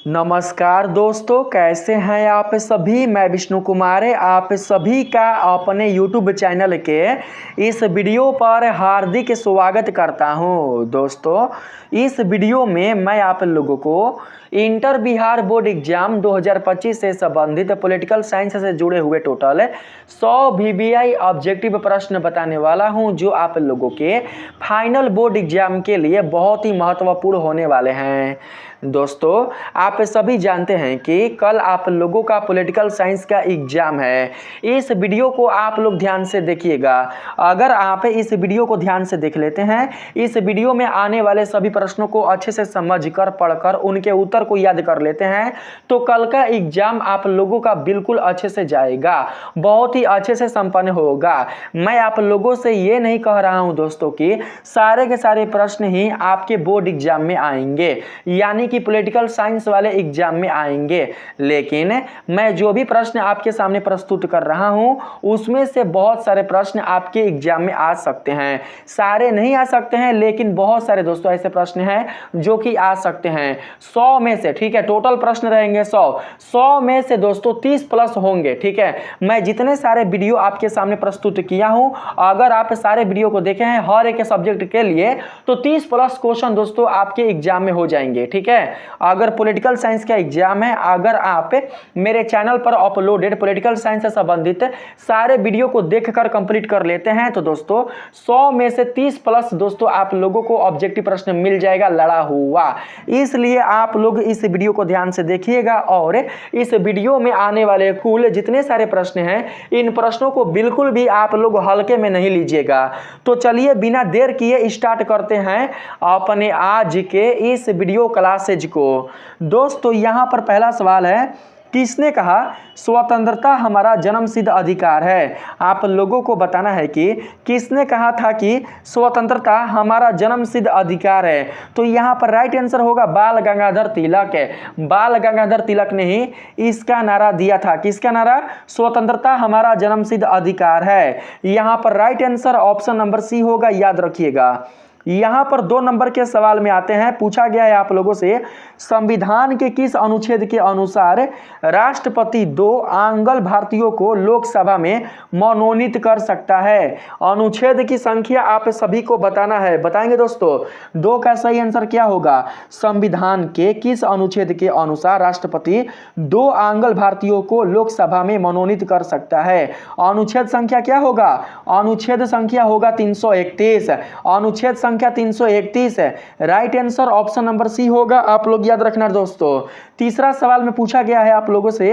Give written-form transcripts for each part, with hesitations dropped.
नमस्कार दोस्तों, कैसे हैं आप सभी। मैं विष्णु कुमार आप सभी का अपने YouTube चैनल के इस वीडियो पर हार्दिक स्वागत करता हूं। दोस्तों, इस वीडियो में मैं आप लोगों को इंटर बिहार बोर्ड एग्जाम 2025 से संबंधित पॉलिटिकल साइंस से जुड़े हुए टोटल 100 VBI ऑब्जेक्टिव प्रश्न बताने वाला हूं, जो आप लोगों के फाइनल बोर्ड एग्जाम के लिए बहुत ही महत्वपूर्ण होने वाले हैं। दोस्तों, आप सभी जानते हैं कि कल आप लोगों का पॉलिटिकल साइंस का एग्जाम है। इस वीडियो को आप लोग ध्यान से देखिएगा। अगर आप इस वीडियो को ध्यान से देख लेते हैं, इस वीडियो में आने वाले सभी प्रश्नों को अच्छे से समझकर पढ़कर उनके उत्तर को याद कर लेते हैं, तो कल का एग्जाम आप लोगों का बिल्कुल अच्छे से जाएगा, बहुत ही अच्छे से संपन्न होगा। मैं आप लोगों से ये नहीं कह रहा हूं दोस्तों कि सारे के सारे प्रश्न ही आपके बोर्ड एग्जाम में आएंगे, यानी कि पॉलिटिकल साइंस वाले एग्जाम में आएंगे, लेकिन मैं जो भी प्रश्न आपके सामने प्रस्तुत कर रहा हूं उसमें से बहुत सारे प्रश्न आपके एग्जाम में आ सकते हैं। सारे नहीं आ सकते हैं, लेकिन बहुत सारे दोस्तों ऐसे प्रश्न हैं जो कि आ सकते हैं। 100 में से, ठीक है, टोटल प्रश्न रहेंगे 100 में से दोस्तों 30 प्लस होंगे। ठीक है, मैं जितने सारे वीडियो आपके सामने प्रस्तुत किया हूं, अगर आप सारे वीडियो को देखे हैं हर एक सब्जेक्ट के लिए, तो 30 प्लस क्वेश्चन दोस्तों आपके एग्जाम में हो जाएंगे। ठीक है, अगर पॉलिटिकल साइंस का एग्जाम है, अगर आप मेरे चैनल पर अपलोडेड पॉलिटिकल साइंस से संबंधित सारे वीडियो को देखकर कंप्लीट कर लेते हैं, तो दोस्तों 100 में से 30 प्लस दोस्तों आप लोगों को ऑब्जेक्टिव प्रश्न मिल जाएगा लड़ा हुआ। इसलिए आप लोग इस वीडियो को ध्यान से देखिएगा और इस वीडियो में आने वाले कुल जितने सारे प्रश्न हैं, इन प्रश्नों को बिल्कुल भी आप लोग हल्के में नहीं लीजिएगा। तो चलिए बिना देर किए स्टार्ट करते हैं अपने आज के इस वीडियो क्लासेज को। दोस्तों, यहां पर पहला सवाल है, किसने कहा स्वतंत्रता हमारा जन्मसिद्ध अधिकार है। आप लोगों को बताना है कि किसने कहा था कि स्वतंत्रता हमारा जन्मसिद्ध अधिकार है। तो यहाँ पर राइट आंसर होगा बाल गंगाधर तिलक। बाल गंगाधर तिलक ने ही इसका नारा दिया था। किसका नारा? स्वतंत्रता हमारा जन्मसिद्ध अधिकार है। यहाँ पर right answer option number C होगा, याद रखिएगा। यहां पर 2 नंबर के सवाल में आते हैं। पूछा गया है आप लोगों से, संविधान के किस अनुच्छेद के अनुसार राष्ट्रपति 2 आंगल भारतीयों को लोकसभा में मनोनीत कर सकता है। अनुच्छेद की संख्या आप सभी को बताना है। बताएंगे दोस्तों, 2 का सही आंसर क्या होगा? संविधान के किस अनुच्छेद के अनुसार राष्ट्रपति 2 आंगल भारतीयों को लोकसभा में मनोनीत कर सकता है? अनुच्छेद संख्या क्या होगा? अनुच्छेद संख्या होगा 331। अनुच्छेद संख्या 331 है। Right answer option number C होगा। आप लोग याद रखना दोस्तों। तीसरा सवाल में पूछा गया है आप लोगों से,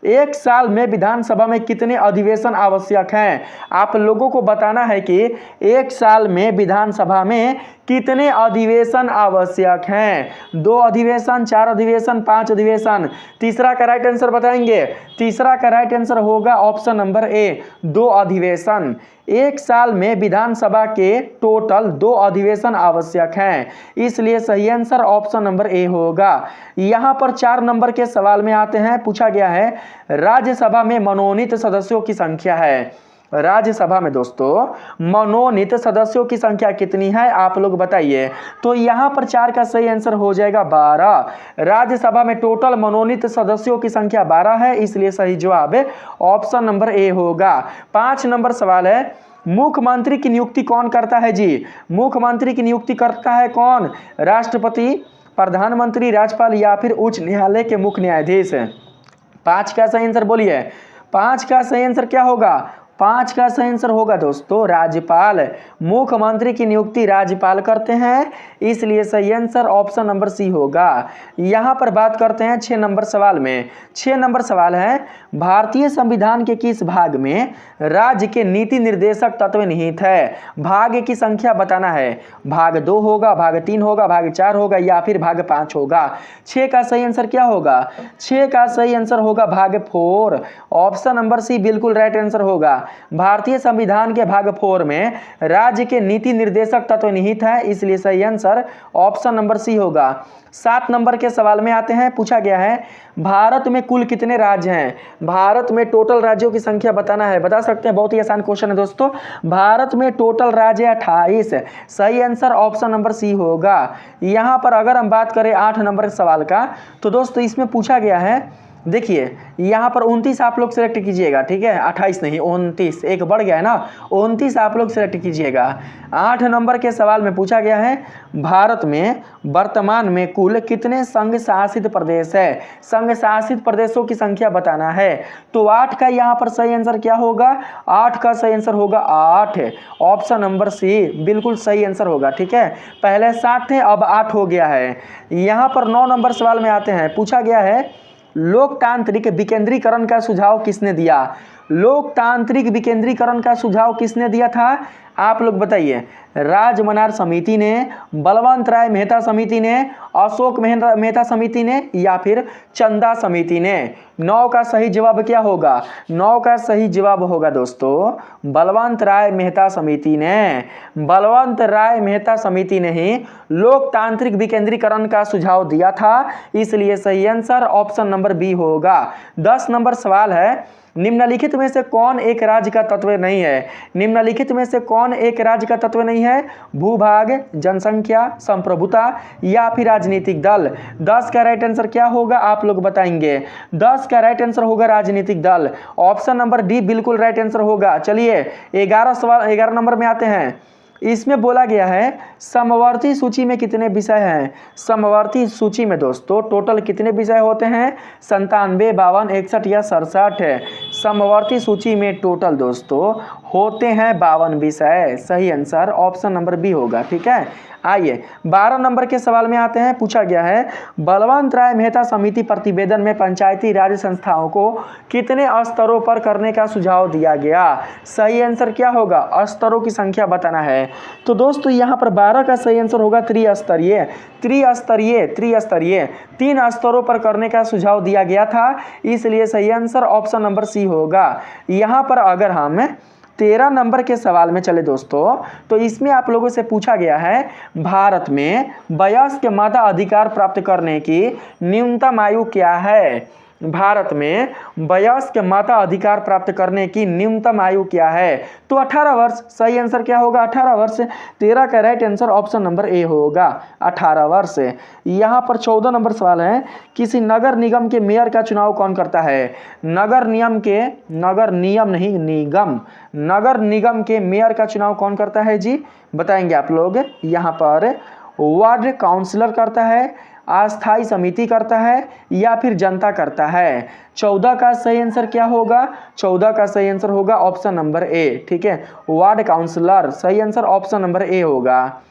एक साल में विधानसभा में कितने अधिवेशन आवश्यक हैं? आप लोगों को बताना है कि एक साल में विधानसभा में कितने अधिवेशन आवश्यक हैं। 2 अधिवेशन, 4 अधिवेशन, 5 अधिवेशन। तीसरा का राइट आंसर बताएंगे। तीसरा का राइट आंसर होगा ऑप्शन नंबर ए, 2 अधिवेशन। एक साल में विधानसभा के टोटल 2 अधिवेशन आवश्यक हैं, इसलिए सही आंसर ऑप्शन नंबर ए होगा। यहां पर 4 नंबर के सवाल में आते हैं। पूछा गया है, राज्यसभा में मनोनीत सदस्यों की संख्या है। राज्यसभा में दोस्तों मनोनीत सदस्यों की संख्या कितनी है, आप लोग बताइए। तो यहां पर 4 का सही आंसर हो जाएगा 12। राज्यसभा में टोटल मनोनीत सदस्यों की संख्या 12 है, इसलिए सही जवाब ऑप्शन नंबर ए होगा। 5 नंबर सवाल है, मुख्यमंत्री की नियुक्ति कौन करता है जी? मुख्यमंत्री की नियुक्ति करता है कौन? राष्ट्रपति, प्रधानमंत्री, राज्यपाल या फिर उच्च न्यायालय के मुख्य न्यायाधीश? 5 का सही आंसर बोलिए। 5 का सही आंसर क्या होगा? 5 का सही आंसर होगा दोस्तों राज्यपाल। मुख्यमंत्री की नियुक्ति राज्यपाल करते हैं, इसलिए सही आंसर ऑप्शन नंबर सी होगा। यहां पर बात करते हैं 6 नंबर सवाल में। 6 नंबर सवाल है, भारतीय संविधान के किस भाग में राज्य के नीति निर्देशक तत्व निहित है? भाग की संख्या बताना है। भाग 2 होगा, भाग 3 होगा, भाग 4 होगा या फिर भाग 5 होगा? 6 का सही आंसर क्या होगा? 6 का सही आंसर होगा भाग 4। ऑप्शन नंबर सी बिल्कुल राइट आंसर होगा। भारतीय संविधान के भाग 4 में राज्य के नीति निर्देशक तत्व निहित है, इसलिए सही आंसर ऑप्शन नंबर सी होगा। 7 नंबर के सवाल में आते हैं, पूछा गया है भारत में कुल कितने राज्य हैं। भारत में टोटल राज्यों की संख्या बताना है। बता सकते हैं, बहुत ही आसान क्वेश्चन है दोस्तों। भारत में टोटल राज्य 28, सही आंसर ऑप्शन नंबर सी होगा। यहाँ पर अगर हम बात करें 8 नंबर के सवाल का, तो दोस्तों इसमें पूछा गया है, देखिए यहाँ पर 29 आप लोग सेलेक्ट कीजिएगा, ठीक है, 28 नहीं 29, एक बढ़ गया है ना, 29 आप लोग सेलेक्ट कीजिएगा। 8 नंबर के सवाल में पूछा गया है भारत में वर्तमान में कुल कितने संघ शासित प्रदेश है। संघ शासित प्रदेशों की संख्या बताना है। तो 8 का यहाँ पर सही आंसर क्या होगा, 8 का सही आंसर होगा 8, ऑप्शन नंबर सी बिल्कुल सही आंसर होगा। ठीक है, पहले 7 थे, अब 8 हो गया है। यहाँ पर 9 नंबर सवाल में आते हैं, पूछा गया है लोकतांत्रिक विकेंद्रीकरण का सुझाव किसने दिया। लोकतांत्रिक विकेंद्रीकरण का सुझाव किसने दिया था, आप लोग बताइए। राजमनार समिति ने, बलवंत राय मेहता समिति ने, अशोक मेहता समिति ने, या फिर चंदा समिति ने। 9 का सही जवाब क्या होगा, 9 का सही जवाब होगा दोस्तों बलवंत राय मेहता समिति ने। बलवंत राय मेहता समिति ने ही लोकतांत्रिक विकेंद्रीकरण का सुझाव दिया था, इसलिए सही आंसर ऑप्शन नंबर बी होगा। 10 नंबर सवाल है, निम्नलिखित में से कौन एक राज्य का तत्व नहीं है। निम्नलिखित में से कौन एक राज्य का तत्व नहीं है, भूभाग, जनसंख्या, संप्रभुता, या फिर राजनीतिक दल। 10 का राइट आंसर क्या होगा, आप लोग बताएंगे। 10 का राइट आंसर होगा राजनीतिक दल, ऑप्शन नंबर डी बिल्कुल राइट आंसर होगा। चलिए 11 नंबर में आते हैं। इसमें बोला गया है समवर्ती सूची में कितने विषय हैं। समवर्ती सूची में दोस्तों टोटल कितने विषय होते हैं, 97, 52, 61 या 67 है। समवर्ती सूची में टोटल दोस्तों होते हैं 52 विषय, सही आंसर ऑप्शन नंबर बी होगा। ठीक है, आइए 12 नंबर के सवाल में आते हैं। पूछा गया है बलवंत राय मेहता समिति प्रतिवेदन में पंचायती राज संस्थाओं को कितने स्तरों पर करने का सुझाव दिया गया। सही आंसर क्या होगा, स्तरों की संख्या बताना है। तो दोस्तों यहाँ पर 12 का सही आंसर होगा त्रिस्तरीय। 3 स्तरों पर करने का सुझाव दिया गया था, इसलिए सही आंसर ऑप्शन नंबर सी होगा। यहाँ पर अगर हम 13 नंबर के सवाल में चले दोस्तों, तो इसमें आप लोगों से पूछा गया है भारत में वयस्क मताधिकार प्राप्त करने की न्यूनतम आयु क्या है। भारत में वयस्क मताधिकार प्राप्त करने की न्यूनतम आयु क्या है, तो 18 वर्ष। सही आंसर क्या होगा, 18 वर्ष। 13 का right answer option number A होगा, 18 वर्ष। यहाँ पर 14 नंबर सवाल है, किसी नगर निगम के मेयर का चुनाव कौन करता है। नगर निगम के मेयर का चुनाव कौन करता है जी, बताएंगे आप लोग। यहाँ पर वार्ड काउंसलर करता है, अस्थाई समिति करता है, या फिर जनता करता है। 14 का सही आंसर क्या होगा, 14 का सही आंसर होगा ऑप्शन नंबर ए। ठीक है, वार्ड काउंसलर, सही आंसर ऑप्शन नंबर ए होगा।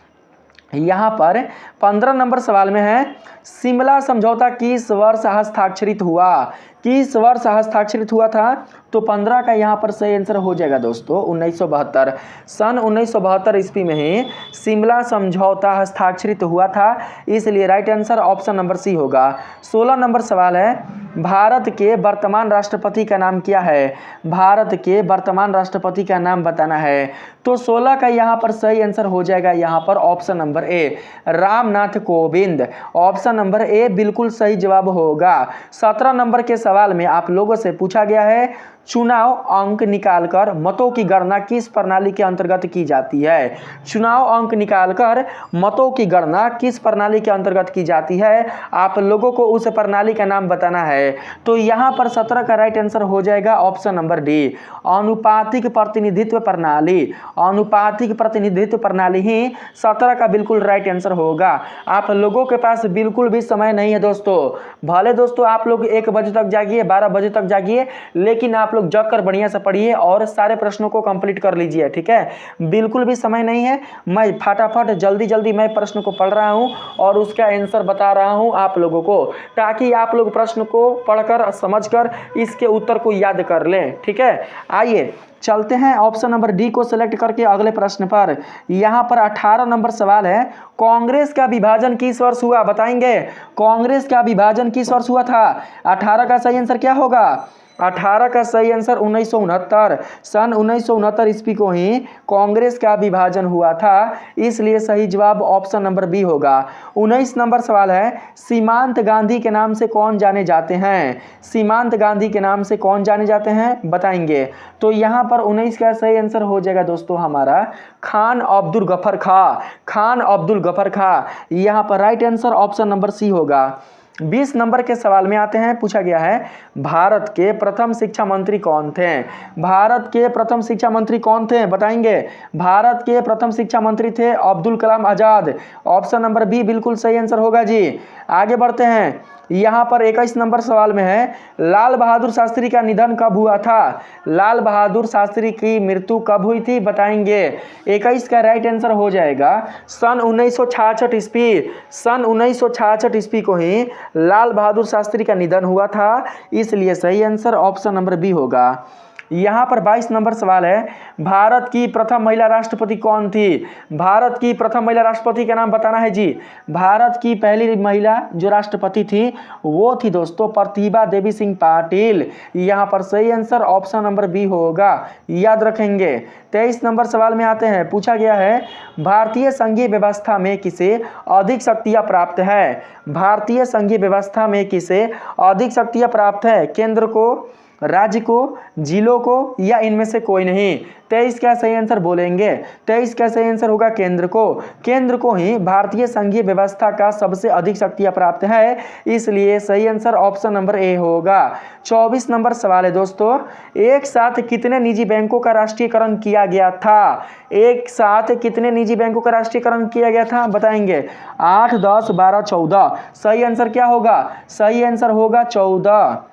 यहाँ पर 15 नंबर सवाल में है शिमला समझौता किस वर्ष हस्ताक्षरित हुआ। किस वर्ष हस्ताक्षरित हुआ था, तो 15 का यहाँ पर सही आंसर हो जाएगा दोस्तों 1972। सन 1972 ईस्वी में ही शिमला समझौता हस्ताक्षरित हुआ था, इसलिए right answer option number C होगा। 16 नंबर सवाल है, भारत के वर्तमान राष्ट्रपति का नाम क्या है। भारत के वर्तमान राष्ट्रपति का नाम बताना है। तो 16 का यहाँ पर सही आंसर हो जाएगा यहाँ पर option number A, Ramnath Kovind. Option number A बिल्कुल सही जवाब होगा। 17 नंबर के सवाल में आप लोगों से पूछा गया है चुनाव अंक निकालकर मतों की गणना किस प्रणाली के अंतर्गत की जाती है। चुनाव अंक निकालकर मतों की गणना किस प्रणाली के अंतर्गत की जाती है, आप लोगों को उस प्रणाली का नाम बताना है। तो यहाँ पर 17 का राइट आंसर हो जाएगा ऑप्शन नंबर डी, अनुपातिक प्रतिनिधित्व प्रणाली। अनुपातिक प्रतिनिधित्व प्रणाली ही 17 का बिल्कुल राइट आंसर होगा। आप लोगों के पास बिल्कुल भी समय नहीं है दोस्तों, भले दोस्तों आप लोग 1 बजे तक जागिए, 12 बजे तक जागिए, लेकिन आप लोग जग कर बढ़िया से पढ़िए और सारे प्रश्नों को कंप्लीट कर लीजिए। ठीक है, बिल्कुल भी समय नहीं है। मैं फटाफट जल्दी मैं प्रश्न को पढ़ रहा हूं और उसका आंसर बता रहा हूं आप लोगों को, ताकि आप लोग प्रश्न को पढ़कर समझकर इसके उत्तर को याद कर लें। ठीक है, आइए चलते हैं ऑप्शन नंबर डी को सिलेक्ट करके अगले प्रश्न पर। यहाँ पर 18 नंबर सवाल है, कांग्रेस का विभाजन किस वर्ष हुआ, बताएंगे। कांग्रेस का विभाजन किस वर्ष हुआ था। 18 का सही आंसर क्या होगा, 18 का सही आंसर 1969। सन 1969 ईस्वी को ही कांग्रेस का विभाजन हुआ था, इसलिए सही जवाब ऑप्शन नंबर बी होगा। 19 नंबर सवाल है, सीमांत गांधी के नाम से कौन जाने जाते हैं? सीमांत गांधी के नाम से कौन जाने जाते हैं बताएंगे। तो यहाँ पर 19 का सही आंसर हो जाएगा दोस्तों हमारा खान अब्दुल गफर खां। खान अब्दुल गफर खां, यहाँ पर right answer option number C होगा। 20 नंबर के सवाल में आते हैं, पूछा गया है भारत के प्रथम शिक्षा मंत्री कौन थे? भारत के प्रथम शिक्षा मंत्री कौन थे बताएंगे। भारत के प्रथम शिक्षा मंत्री थे Abdul Kalam Azad. Option number B बिल्कुल सही आंसर होगा जी। आगे बढ़ते हैं, यहाँ पर 21 नंबर सवाल में है, लाल बहादुर शास्त्री का निधन कब हुआ था? लाल बहादुर शास्त्री की मृत्यु कब हुई थी बताएंगे। 21 का राइट आंसर हो जाएगा सन 1966 ईस्वी। सन 1966 ईस्वी को ही लाल बहादुर शास्त्री का निधन हुआ था, इसलिए सही आंसर ऑप्शन नंबर बी होगा। यहाँ पर 22 नंबर सवाल है, भारत की प्रथम महिला राष्ट्रपति कौन थी? भारत की प्रथम महिला राष्ट्रपति का नाम बताना है जी। भारत की पहली महिला जो राष्ट्रपति थी वो थी दोस्तों प्रतिभा देवी सिंह पाटिल। यहाँ पर सही आंसर ऑप्शन नंबर बी होगा, याद रखेंगे। 23 नंबर सवाल में आते हैं, पूछा गया है भारतीय संघीय व्यवस्था में किसे अधिक शक्तियाँ प्राप्त है? भारतीय संघीय व्यवस्था में किसे अधिक शक्तियाँ प्राप्त है? केंद्र को, राज्य को, जिलों को, या इनमें से कोई नहीं। 23 का सही आंसर बोलेंगे। 23 का सही आंसर होगा केंद्र को। केंद्र को ही भारतीय संघीय व्यवस्था का सबसे अधिक शक्तियां प्राप्त है, इसलिए सही आंसर ऑप्शन नंबर ए होगा। 24 नंबर सवाल है दोस्तों, एक साथ कितने निजी बैंकों का राष्ट्रीयकरण किया गया था? एक साथ कितने निजी बैंकों का राष्ट्रीयकरण किया गया था बताएंगे। 8, 10, 12, 14। सही आंसर क्या होगा? सही आंसर होगा 14।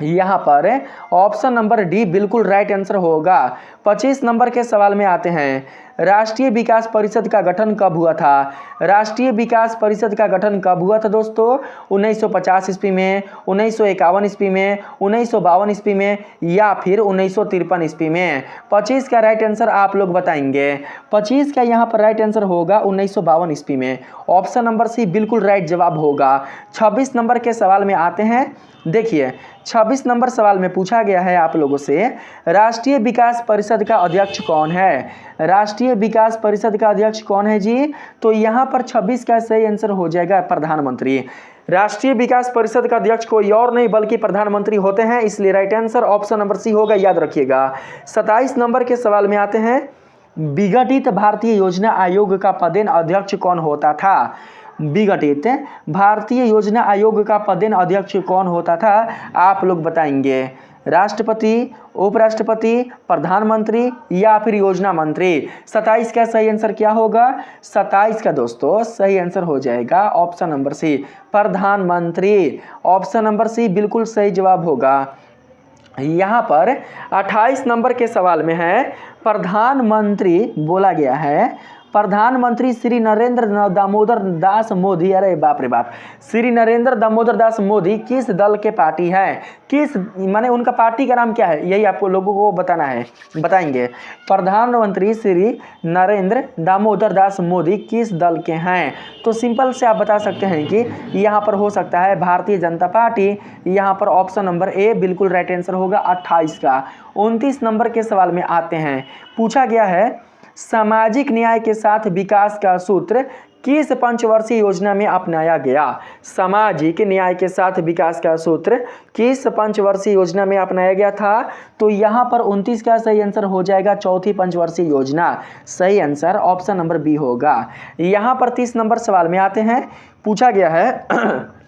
यहाँ पर ऑप्शन नंबर डी बिल्कुल राइट आंसर होगा। 25 नंबर के सवाल में आते हैं, राष्ट्रीय विकास परिषद का गठन कब हुआ था? राष्ट्रीय विकास परिषद का गठन कब हुआ था दोस्तों? 1950 ईस्वी में, 1951 ईस्वी में, 1952 ईस्वी में, या फिर 1953 ईस्वी में। 25 का राइट आंसर आप लोग बताएंगे। 25 का यहाँ पर राइट आंसर होगा 1952 ईस्वी में। ऑप्शन नंबर सी बिल्कुल राइट जवाब होगा। 26 नंबर के सवाल में आते हैं, देखिए 26 नंबर सवाल में पूछा गया है आप लोगों से, राष्ट्रीय विकास परिषद का अध्यक्ष कौन है? राष्ट्रीय विकास परिषद का अध्यक्ष कौन है जी? तो यहाँ पर 26 का सही आंसर हो जाएगा प्रधानमंत्री। राष्ट्रीय विकास परिषद का अध्यक्ष कोई और नहीं बल्कि प्रधानमंत्री होते हैं, इसलिए right answer option number C होगा, याद रखिएगा। 27 नंबर के सवाल में आते हैं, विघटित भारतीय योजना आयोग का पदेन अध्यक्ष कौन होता था? विघटित भारतीय योजना आयोग का पदेन अध्यक्ष कौन होता था आप लोग बताएंगे। राष्ट्रपति, उपराष्ट्रपति, प्रधानमंत्री, या फिर योजना मंत्री। 27 का सही आंसर क्या होगा? 27 का दोस्तों सही आंसर हो जाएगा ऑप्शन नंबर सी, प्रधानमंत्री। ऑप्शन नंबर सी बिल्कुल सही जवाब होगा। यहाँ पर 28 नंबर के सवाल में है, प्रधानमंत्री बोला गया है, प्रधानमंत्री श्री नरेंद्र दामोदर दास मोदी, अरे बाप रे बाप, श्री नरेंद्र दामोदर दास मोदी किस दल के पार्टी है? किस माने उनका पार्टी का नाम क्या है, यही आपको लोगों को बताना है, बताएंगे। प्रधानमंत्री श्री नरेंद्र दामोदर दास मोदी किस दल के हैं? तो सिंपल से आप बता सकते हैं कि यहाँ पर हो सकता है भारतीय जनता पार्टी। यहाँ पर ऑप्शन नंबर ए बिल्कुल राइट आंसर होगा 28 का। 29 नंबर के सवाल में आते हैं, पूछा गया है, सामाजिक न्याय के साथ विकास का सूत्र किस पंचवर्षीय योजना में अपनाया गया? सामाजिक न्याय के साथ विकास का सूत्र किस पंचवर्षीय योजना में अपनाया गया था? तो यहाँ पर 29 का सही आंसर हो जाएगा चौथी पंचवर्षीय योजना। सही आंसर ऑप्शन नंबर बी होगा। यहाँ पर 30 नंबर सवाल में आते हैं, पूछा गया है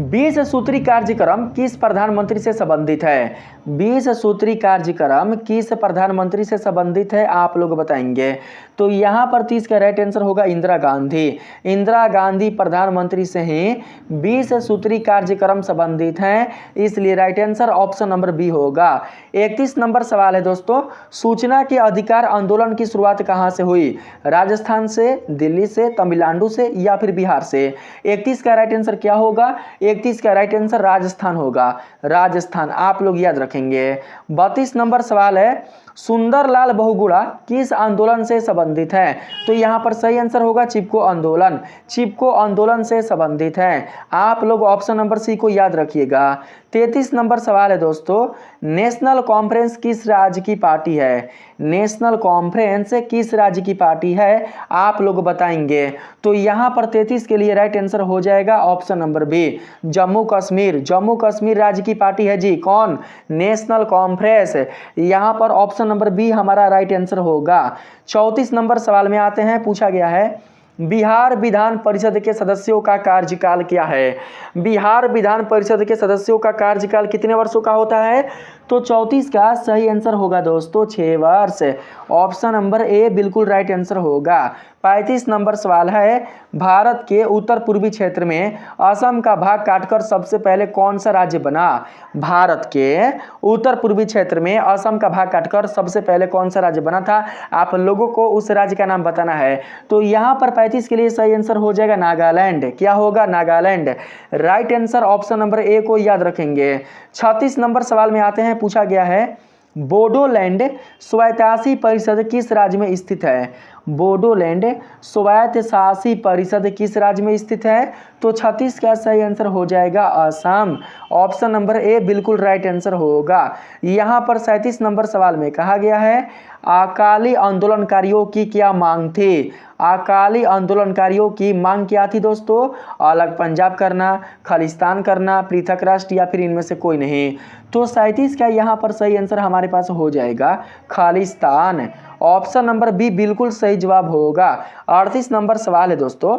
20 सूत्री कार्यक्रम किस प्रधानमंत्री से संबंधित है? 20 सूत्री कार्यक्रम किस प्रधानमंत्री से संबंधित है आप लोग बताएंगे। तो यहाँ पर 30 का राइट आंसर होगा इंदिरा गांधी। इंदिरा गांधी प्रधानमंत्री से ही 20 सूत्री कार्यक्रम संबंधित हैं, इसलिए right answer option number B होगा। 31 नंबर सवाल है दोस्तों, सूचना के अधिकार आंदोलन की शुरुआत कहाँ से हुई? राजस्थान से, दिल्ली से, तमिलनाडु से, या फिर बिहार से? 31 का राइट आंसर क्या होगा? 31 का राइट आंसर राजस्थान होगा, राजस्थान आप लोग याद रखेंगे। 32 नंबर सवाल है, सुंदरलाल बहुगुणा किस आंदोलन से संबंधित है? तो यहाँ पर सही आंसर होगा चिपको आंदोलन, चिपको आंदोलन से संबंधित है। आप लोग ऑप्शन नंबर सी को याद रखिएगा। 33 नंबर सवाल है दोस्तों, नेशनल कॉन्फ्रेंस किस राज्य की पार्टी है? नेशनल कॉन्फ्रेंस किस राज्य की पार्टी है आप लोग बताएंगे। तो यहाँ पर 33 के लिए राइट आंसर हो जाएगा option number B, Jammu Kashmir, Jammu Kashmir राज्य की पार्टी है जी, कौन? National conference. यहाँ पर ऑप्शन नंबर बी हमारा राइट आंसर होगा। 34 नंबर सवाल में आते हैं, पूछा गया है बिहार विधान परिषद के सदस्यों का कार्यकाल क्या है? बिहार विधान परिषद के सदस्यों का कार्यकाल कितने वर्षों का होता है? तो 34 का सही आंसर होगा दोस्तों 6 वर्ष, ऑप्शन नंबर ए बिल्कुल राइट आंसर होगा। 35 नंबर सवाल है, भारत के उत्तर पूर्वी क्षेत्र में असम का भाग काटकर सबसे पहले कौन सा राज्य बना? भारत के उत्तर पूर्वी क्षेत्र में असम का भाग काटकर सबसे पहले कौन सा राज्य बना था? आप लोगों को उस राज्य का नाम बताना है। तो यहाँ पर 35 के लिए सही आंसर हो जाएगा नागालैंड, क्या होगा? Nagaland, right answer option number A को याद रखेंगे। 36 नंबर सवाल में आते हैं, पूछा गया है बोडोलैंड स्वायत्तशासी परिषद किस राज्य में स्थित है? बोडोलैंड स्वायत्तशासी परिषद किस राज्य में स्थित है? तो 36 का सही आंसर हो जाएगा असम, ऑप्शन नंबर ए बिल्कुल राइट आंसर होगा। यहाँ पर 37 नंबर सवाल में कहा गया है अकाली आंदोलनकारियों की क्या मांग थी? अकाली आंदोलनकारियों की मांग क्या थी दोस्तों? अलग पंजाब करना, खालिस्तान करना, पृथक राष्ट्र या फिर इनमें से कोई नहीं। तो 37 का यहाँ पर सही आंसर हमारे पास हो जाएगा खालिस्तान, ऑप्शन नंबर बी बिल्कुल सही जवाब होगा। 38 नंबर सवाल है दोस्तों,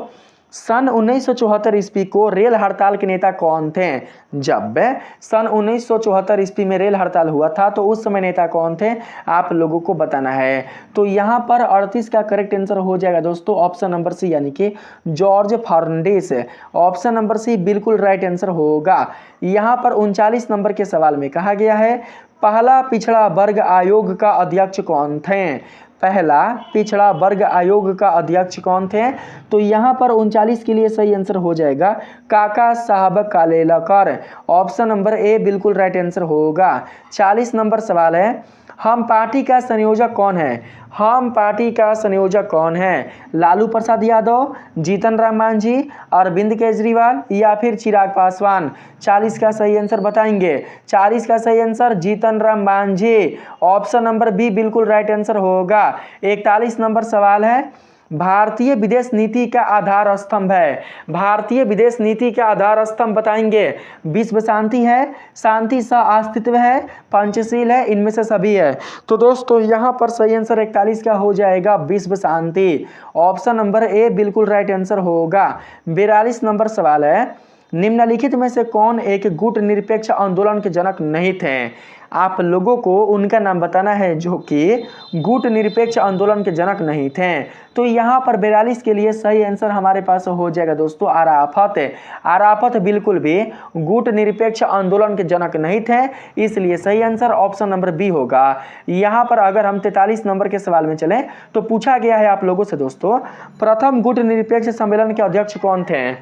सन 1974 ईस्वी को रेल हड़ताल के नेता कौन थे? जब सन 1974 ईस्वी में रेल हड़ताल हुआ था तो उस समय नेता कौन थे आप लोगों को बताना है। तो यहाँ पर 38 का करेक्ट आंसर हो जाएगा दोस्तों ऑप्शन नंबर सी, यानी कि George Fernandes, option number C बिल्कुल राइट आंसर होगा। यहाँ पर 39 नंबर के सवाल में कहा गया है पहला पिछड़ा वर्ग आयोग का अध्यक्ष कौन थे? पहला पिछड़ा वर्ग आयोग का अध्यक्ष कौन थे? तो यहाँ पर 39 के लिए सही आंसर हो जाएगा काका साहब कालेलकर, ऑप्शन नंबर ए बिल्कुल राइट आंसर होगा। 40 नंबर सवाल है, हम पार्टी का संयोजक कौन है? हम पार्टी का संयोजक कौन है? लालू प्रसाद यादव, जीतन राम मांझी, अरविंद केजरीवाल या फिर चिराग पासवान? 40 का सही आंसर बताएंगे। 40 का सही answer Jitan Ram Manjhi, option number B बिल्कुल राइट आंसर होगा। 41 नंबर सवाल है, भारतीय विदेश नीति का आधार स्तंभ है। भारतीय विदेश नीति का आधार स्तंभ बताएंगे। विश्व शांति है, शांति सह अस्तित्व है, पंचशील है, इनमें से सभी है। तो दोस्तों यहाँ पर सही आंसर 41 का हो जाएगा विश्व शांति, ऑप्शन नंबर ए बिल्कुल राइट आंसर होगा। 42 नंबर सवाल है, निम्नलिखित में से कौन एक गुट निरपेक्ष आंदोलन के जनक नहीं थे? आप लोगों को उनका नाम बताना है जो कि गुट निरपेक्ष आंदोलन के जनक नहीं थे। तो यहाँ पर 42 के लिए सही आंसर हमारे पास हो जाएगा दोस्तों आराफत। आराफत बिल्कुल भी गुट निरपेक्ष आंदोलन के जनक नहीं थे, इसलिए सही आंसर ऑप्शन नंबर बी होगा। यहाँ पर अगर हम 43 नंबर के सवाल में चलें तो पूछा गया है आप लोगों से दोस्तों, प्रथम गुट निरपेक्ष सम्मेलन के अध्यक्ष कौन थे?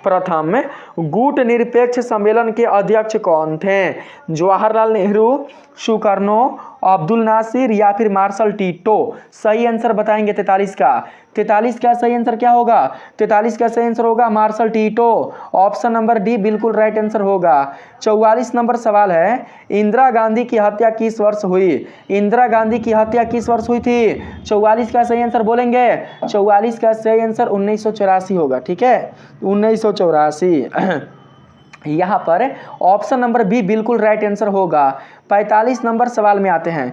प्रथम गुट निरपेक्ष सम्मेलन के अध्यक्ष कौन थे? जवाहरलाल नेहरू, सुकर्नो, अब्दुल नासिर या फिर मार्शल टीटो? सही आंसर बताएंगे 43 का। 43 का सही आंसर क्या होगा? 43 का सही आंसर होगा Marshal Tito, option number D बिल्कुल राइट आंसर होगा। 44 नंबर सवाल है, इंदिरा गांधी की हत्या किस वर्ष हुई? इंदिरा गांधी की हत्या किस वर्ष हुई थी? 44 का सही आंसर बोलेंगे। 44 का सही आंसर 1984 होगा, ठीक है, 1984। यहाँ पर ऑप्शन नंबर बी बिल्कुल राइट आंसर होगा। 45 नंबर सवाल में आते हैं,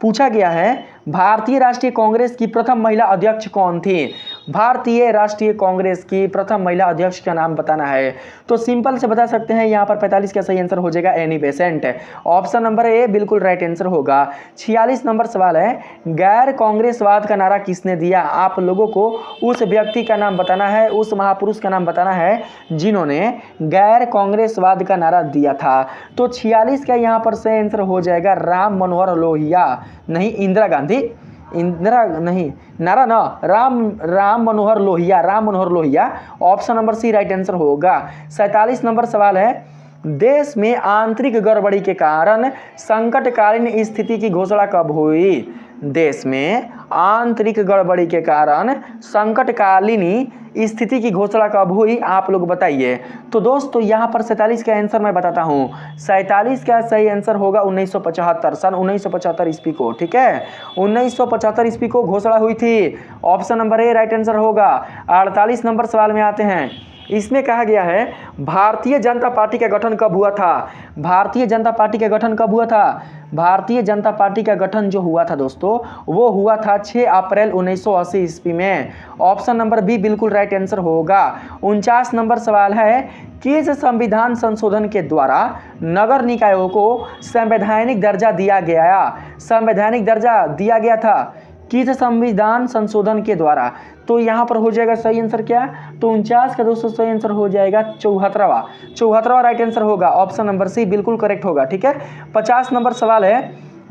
पूछा गया है भारतीय राष्ट्रीय कांग्रेस की प्रथम महिला अध्यक्ष कौन थी? भारतीय राष्ट्रीय कांग्रेस की प्रथम महिला अध्यक्ष का नाम बताना है। तो सिंपल से बता सकते हैं, यहाँ पर 45 का सही आंसर हो जाएगा Annie Besant, option number A बिल्कुल राइट आंसर होगा। 46 नंबर सवाल है, गैर कांग्रेसवाद का नारा किसने दिया? आप लोगों को उस व्यक्ति का नाम बताना है, उस महापुरुष का नाम बताना है जिन्होंने गैर कांग्रेसवाद का नारा दिया था। तो 46 का यहाँ पर सही आंसर हो जाएगा राम मनोहर लोहिया, नहीं इंदिरा गांधी। इंदिरा नहीं, नारा ना, Ram Manohar Lohia. Option number C right answer होगा। 47 नंबर सवाल है, देश में आंतरिक गड़बड़ी के कारण संकटकालीन स्थिति की घोषणा कब हुई? देश में आंतरिक गड़बड़ी के कारण संकटकालीन स्थिति की घोषणा कब हुई, आप लोग बताइए। तो दोस्तों यहाँ पर 47 का आंसर मैं बताता हूँ। 47 का सही आंसर होगा 1975, सन 1975 ईस्वी को। ठीक है, 1975 ईस्वी को घोषणा हुई थी। Option number A right answer होगा। 48 नंबर सवाल में आते हैं। इसमें कहा गया है भारतीय जनता पार्टी का गठन कब हुआ था? भारतीय जनता पार्टी का गठन कब हुआ था? भारतीय जनता पार्टी का गठन जो हुआ था दोस्तों, वो हुआ था 6 अप्रैल 1980 ईस्वी में। ऑप्शन नंबर बी बिल्कुल राइट आंसर होगा। 49 नंबर सवाल है, किस संविधान संशोधन के द्वारा नगर निकायों को संवैधानिक दर्जा दिया गया? संवैधानिक दर्जा दिया गया था किस संविधान संशोधन के द्वारा? तो यहाँ पर हो जाएगा सही आंसर क्या? तो 49 का दोस्तों सही आंसर हो जाएगा 74वां राइट आंसर होगा। ऑप्शन नंबर सी बिल्कुल करेक्ट होगा। ठीक है, 50 नंबर सवाल है,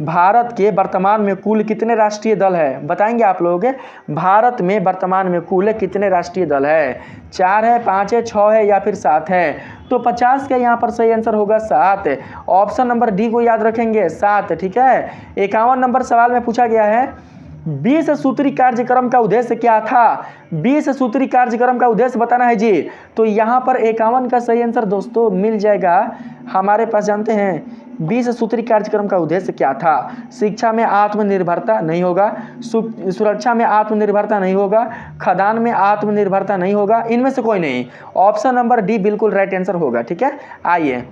भारत के वर्तमान में कुल कितने राष्ट्रीय दल है? बताएंगे आप लोग, भारत में वर्तमान में कुल कितने राष्ट्रीय दल है? 4 है, 5 है, 6 है या फिर 7 है? तो 50 का यहाँ पर सही आंसर होगा 7। ऑप्शन नंबर डी को याद रखेंगे 7। ठीक है, 51 नंबर सवाल में पूछा गया है, 20 सूत्री कार्यक्रम का उद्देश्य क्या था? 20 सूत्री कार्यक्रम का उद्देश्य बताना है जी। तो यहाँ पर 51 का सही आंसर दोस्तों मिल जाएगा हमारे पास। जानते हैं 20 सूत्री कार्यक्रम का उद्देश्य क्या था? शिक्षा में आत्मनिर्भरता नहीं होगा, सुरक्षा में आत्मनिर्भरता नहीं होगा, खदान में आत्मनिर्भरता नहीं होगा, इनमें से कोई नहीं। ऑप्शन नंबर डी बिल्कुल राइट आंसर होगा। ठीक है, आइए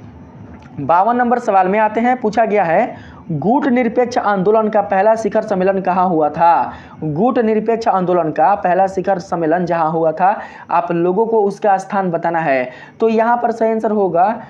52 नंबर सवाल में आते हैं। पूछा गया है, गुट निरपेक्ष आंदोलन का पहला शिखर सम्मेलन कहाँ हुआ था? गुट निरपेक्ष आंदोलन का पहला शिखर सम्मेलन जहाँ हुआ था, आप लोगों को उसका स्थान बताना है। तो यहाँ पर सही आंसर होगा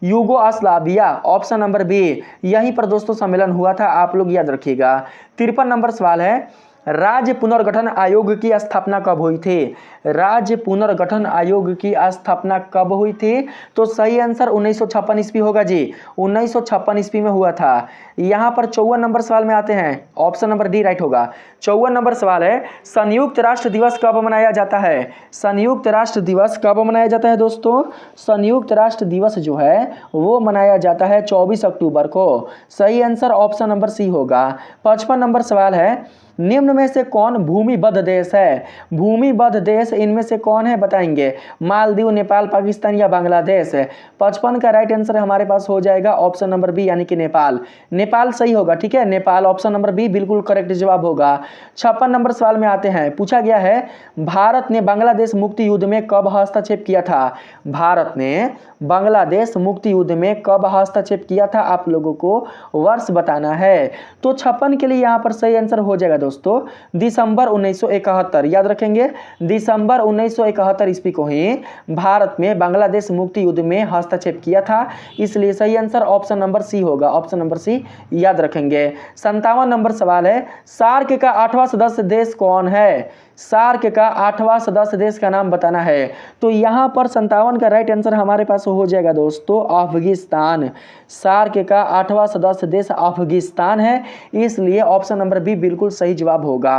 यूगोस्लाविया। ऑप्शन नंबर बी, यहीं पर दोस्तों सम्मेलन हुआ था, आप लोग याद रखिएगा। 53 नंबर सवाल है, राज्य पुनर्गठन आयोग की स्थापना कब हुई थी? राज्य पुनर्गठन आयोग की स्थापना कब हुई थी? तो सही आंसर 1956 ईस्वी होगा जी। 1956 ईस्वी में हुआ था। यहाँ पर 54 नंबर सवाल में आते हैं। ऑप्शन नंबर डी राइट होगा। 54 नंबर सवाल है, संयुक्त राष्ट्र दिवस कब मनाया जाता है? संयुक्त राष्ट्र दिवस कब मनाया जाता है दोस्तों? संयुक्त राष्ट्र दिवस जो है वो मनाया जाता है 24 अक्टूबर को। सही आंसर ऑप्शन नंबर सी होगा। 55 नंबर सवाल है, निम्न में से कौन भूमिबद्ध देश है? भूमिबद्ध देश इनमें से कौन है बताएंगे? मालदीव, नेपाल, पाकिस्तान या बांग्लादेश? 55 का राइट आंसर हमारे पास हो जाएगा ऑप्शन नंबर बी यानी कि नेपाल। नेपाल सही होगा। ठीक है, नेपाल ऑप्शन नंबर बी बिल्कुल करेक्ट जवाब होगा। 56 नंबर सवाल में आते हैं। पूछा गया है, भारत ने बांग्लादेश मुक्ति युद्ध में कब हस्तक्षेप किया था? भारत ने बांग्लादेश मुक्ति युद्ध में कब हस्तक्षेप किया था? आप लोगों को वर्ष बताना है। तो 56 के लिए यहाँ पर सही आंसर हो जाएगा दोस्तों दिसंबर 1971। याद रखेंगे, दिसंबर 1971 ईस्वी को ही भारत में बांग्लादेश मुक्ति युद्ध में हस्तक्षेप किया था, इसलिए सही आंसर ऑप्शन नंबर सी होगा। ऑप्शन नंबर सी याद रखेंगे। 57 नंबर सवाल है, सार्क का 8वां सदस्य देश कौन है? सार्क का 8वां सदस्य देश का नाम बताना है। तो यहाँ पर 57 का राइट आंसर हमारे पास हो जाएगा दोस्तों अफगानिस्तान। सार्क का 8वां सदस्य देश अफगानिस्तान है, इसलिए ऑप्शन नंबर बी बिल्कुल सही जवाब होगा।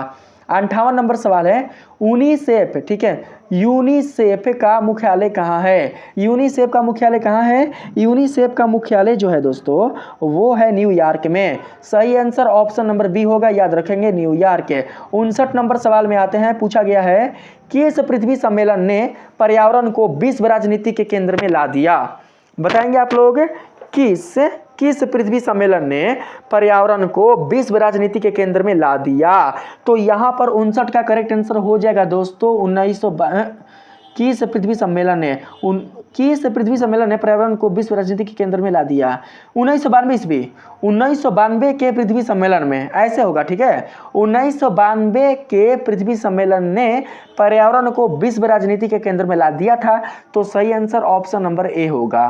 58 नंबर सवाल है, यूनिसेफ, ठीक है, यूनिसेफ का मुख्यालय कहाँ है? यूनिसेफ का मुख्यालय कहाँ है? यूनिसेफ का मुख्यालय जो है दोस्तों वो है न्यूयॉर्क में। सही आंसर ऑप्शन नंबर बी होगा, याद रखेंगे न्यूयॉर्क। 59 नंबर सवाल में आते हैं। पूछा गया है, किस पृथ्वी सम्मेलन ने पर्यावरण को विश्व राजनीति के केंद्र में ला दिया? बताएंगे आप लोग, किस पृथ्वी सम्मेलन ने पर्यावरण को विश्व राजनीति के केंद्र में ला दिया? तो यहाँ पर 59 का करेक्ट आंसर हो जाएगा दोस्तों 1992। किस पृथ्वी सम्मेलन ने पर्यावरण को विश्व राजनीति के केंद्र में ला दिया? 1992 ईस्वी। 1992 के पृथ्वी सम्मेलन में ऐसे होगा। ठीक है, 1992 के पृथ्वी सम्मेलन ने पर्यावरण को विश्व राजनीति के केंद्र में ला दिया था। तो सही आंसर ऑप्शन नंबर ए होगा।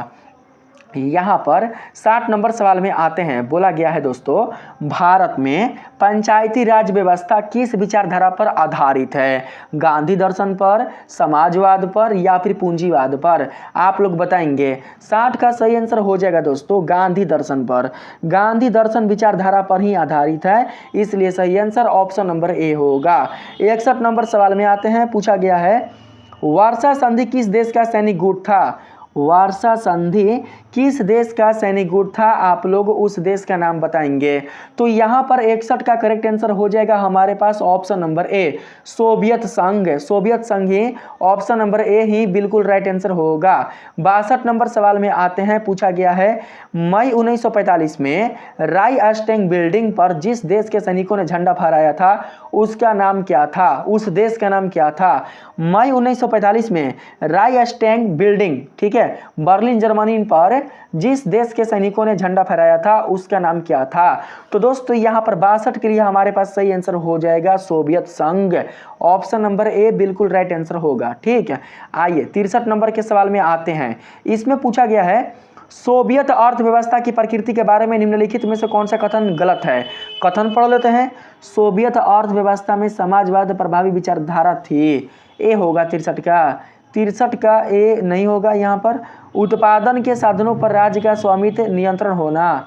यहाँ पर 60 नंबर सवाल में आते हैं। बोला गया है दोस्तों, भारत में पंचायती राज व्यवस्था किस विचारधारा पर आधारित है? गांधी दर्शन पर, समाजवाद पर या फिर पूंजीवाद पर? आप लोग बताएंगे। 60 का सही आंसर हो जाएगा दोस्तों गांधी दर्शन पर। गांधी दर्शन विचारधारा पर ही आधारित है, इसलिए सही आंसर ऑप्शन नंबर ए होगा। 61 नंबर सवाल में आते हैं। पूछा गया है, वार्सा संधि किस देश का सैनिक गुट था? वार्सा संधि किस देश का सैनिक गुट था? आप लोग उस देश का नाम बताएंगे। तो यहाँ पर 61 का करेक्ट आंसर हो जाएगा हमारे पास ऑप्शन नंबर ए, सोवियत संघ। सोवियत संघ ही ऑप्शन नंबर ए ही बिल्कुल राइट आंसर होगा। 62 नंबर सवाल में आते हैं। पूछा गया है, मई 1945 में राइअस्टेंग बिल्डिंग पर जिस देश के सैनिकों ने झंडा फहराया था उसका नाम क्या था? उस देश का नाम क्या था? मई 1945 में राइअस्टेंग बिल्डिंग, ठीक है, बर्लिन जर्मनी पर जिस देश के सैनिकों ने झंडा फहराया था उसका नाम क्या था? तो दोस्तों यहाँ पर 62 के लिए हमारे पास सही आंसर हो जाएगा सोवियत संघ। ऑप्शन नंबर ए बिल्कुल राइट आंसर होगा। ठीक है, आइए 63 नंबर के सवाल में आते हैं। इसमें पूछा गया है, सोवियत अर्थव्यवस्था की प्रकृति के बारे में निम्नलिखित में से कौन सा कथन गलत है? कथन पढ़ लेते हैं। सोवियत अर्थव्यवस्था में समाजवाद प्रभावी विचारधारा थी। ए होगा 63 का। 63 का ए नहीं होगा। यहाँ पर उत्पादन के साधनों पर राज्य का स्वामित्व नियंत्रण होना,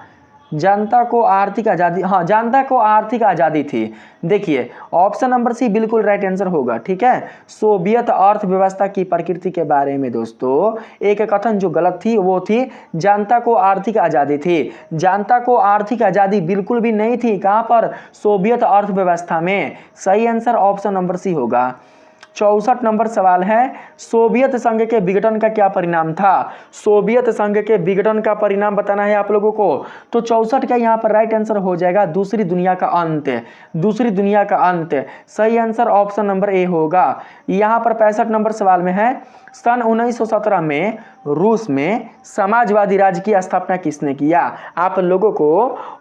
जनता को आर्थिक आज़ादी, हाँ जनता को आर्थिक आज़ादी थी। देखिए ऑप्शन नंबर सी बिल्कुल राइट आंसर होगा। ठीक है, सोवियत अर्थव्यवस्था की प्रकृति के बारे में दोस्तों एक कथन जो गलत थी वो थी जनता को आर्थिक आज़ादी थी। जनता को आर्थिक आज़ादी बिल्कुल भी नहीं थी। कहाँ पर? सोवियत अर्थव्यवस्था में। सही आंसर ऑप्शन नंबर सी होगा। 64 नंबर सवाल है, सोवियत संघ के विघटन का क्या परिणाम था? सोवियत संघ के विघटन का परिणाम बताना है आप लोगों को। तो 64 का यहाँ पर राइट आंसर हो जाएगा दूसरी दुनिया का अंत। दूसरी दुनिया का अंत सही आंसर ऑप्शन नंबर ए होगा। यहाँ पर 65 नंबर सवाल में है, सन 1917 में रूस में समाजवादी राज्य की स्थापना किसने किया? आप लोगों को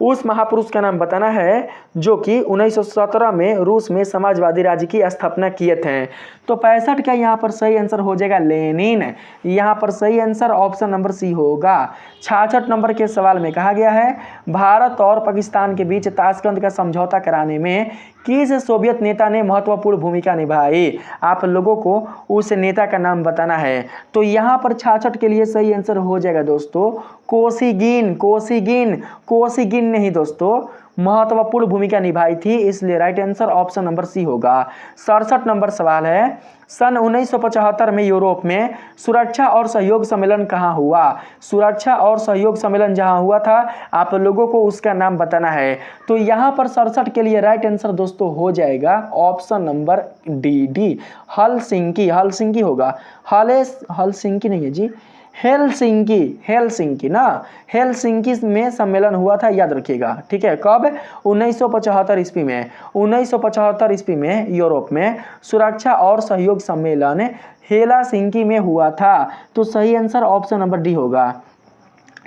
उस महापुरुष का नाम बताना है जो कि 1917 में रूस में समाजवादी राज्य की स्थापना किए थे। तो 65 का यहाँ पर सही आंसर हो जाएगा लेनिन। यहाँ पर सही आंसर ऑप्शन नंबर सी होगा। 66 नंबर के सवाल में कहा गया है, भारत और पाकिस्तान के बीच ताशकंद का समझौता कराने में किस सोवियत नेता ने महत्वपूर्ण भूमिका निभाई? आप लोगों को उस नेता का नाम बताना है। तो यहाँ पर 66 के लिए सही आंसर हो जाएगा दोस्तों कोसिगिन। कोसिगिन, कोसिगिन ने ही दोस्तों महत्वपूर्ण भूमिका निभाई थी, इसलिए right answer option number C होगा। 67 नंबर सवाल है, सन 1975 में यूरोप में सुरक्षा और सहयोग सम्मेलन कहाँ हुआ? सुरक्षा और सहयोग सम्मेलन जहाँ हुआ था आप लोगों को उसका नाम बताना है। तो यहाँ पर 67 के लिए राइट आंसर दोस्तों हो जाएगा option number D, Helsinki. Helsinki होगा, हेलसिंकी नहीं है जी, हेलसिंकी। हेलसिंकी ना, हेलसिंकी में सम्मेलन हुआ था, याद रखिएगा। ठीक है, कब? 1975 ईस्वी में। 1975 ईस्वी में यूरोप में सुरक्षा और सहयोग सम्मेलन हेलसिंकी में हुआ था। तो सही आंसर ऑप्शन नंबर डी होगा।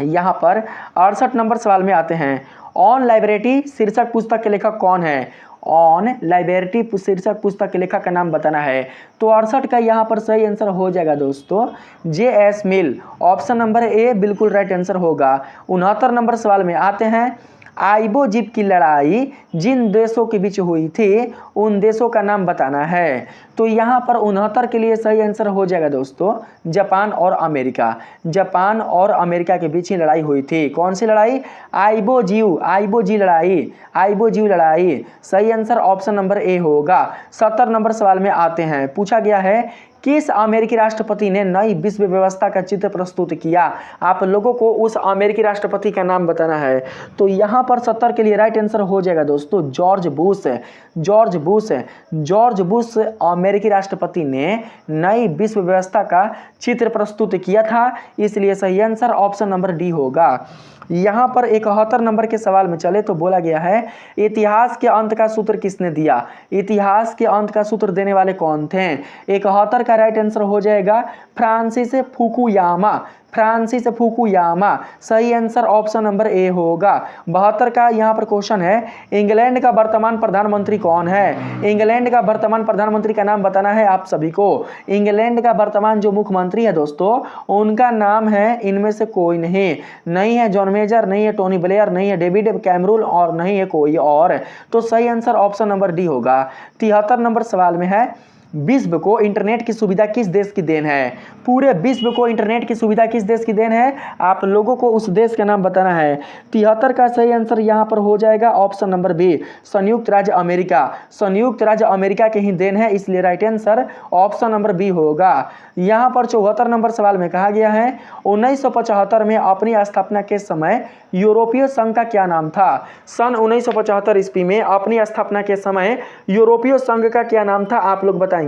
यहाँ पर 68 नंबर सवाल में आते हैं, ऑन लाइब्रेरी शीर्षक पुस्तक के लेखक कौन है? ऑन लाइब्रेरी शीर्षक पुस्तक के लेखक का नाम बताना है। तो 68 का यहाँ पर सही आंसर हो जाएगा दोस्तों J.S. Mill. Option number A बिल्कुल राइट आंसर होगा। 69 नंबर सवाल में आते हैं, आइबो जीप की लड़ाई जिन देशों के बीच हुई थी उन देशों का नाम बताना है। तो यहाँ पर 69 के लिए सही आंसर हो जाएगा दोस्तों जापान और अमेरिका। जापान और अमेरिका के बीच ही लड़ाई हुई थी। कौन सी लड़ाई? आइबो जी लड़ाई, आइबो जीव लड़ाई। सही आंसर ऑप्शन नंबर ए होगा। 70 नंबर सवाल में आते हैं। पूछा गया है, किस अमेरिकी राष्ट्रपति ने नई विश्व व्यवस्था का चित्र प्रस्तुत किया? आप लोगों को उस अमेरिकी राष्ट्रपति का नाम बताना है। तो यहाँ पर 70 के लिए राइट आंसर हो जाएगा दोस्तों George Bush. George Bush, George Bush अमेरिकी राष्ट्रपति ने नई विश्व व्यवस्था का चित्र प्रस्तुत किया था, इसलिए सही आंसर ऑप्शन नंबर डी होगा। यहाँ पर 71 नंबर के सवाल में चले तो बोला गया है, इतिहास के अंत का सूत्र किसने दिया? इतिहास के अंत का सूत्र देने वाले कौन थे? 71 का इसका राइट आंसर हो जाएगा फ्रांसिस फुकुयामा। फ्रांसिस फुकुयामा सही आंसर ऑप्शन नंबर ए होगा। 72 का यहाँ पर क्वेश्चन है, इंग्लैंड का वर्तमान प्रधानमंत्री कौन है? इंग्लैंड का वर्तमान प्रधानमंत्री का नाम बताना है आप सभी को। इंग्लैंड का वर्तमान जो मुख्यमंत्री है दोस्तों, उनका नाम है इनमें से कोई नहीं है जॉन मेजर, नहीं है टोनी ब्लेयर, नहीं है डेविड कैमरून और नहीं है कोई और। तो सही आंसर ऑप्शन नंबर डी होगा। 73 नंबर सवाल में है, विश्व को इंटरनेट की सुविधा किस देश की देन है? पूरे विश्व को इंटरनेट की सुविधा किस देश की देन है? आप लोगों को उस देश का नाम बताना है। 73 का सही आंसर यहाँ पर हो जाएगा ऑप्शन नंबर बी, संयुक्त राज्य अमेरिका। संयुक्त राज्य अमेरिका के ही देन है, इसलिए right answer option number B होगा। यहाँ पर 74 नंबर सवाल में कहा गया है, 1975 में अपनी स्थापना के समय यूरोपीय संघ का क्या नाम था? सन 1975 ईस्वी में अपनी स्थापना के समय यूरोपीय संघ का क्या नाम था? आप लोग बताएंगे।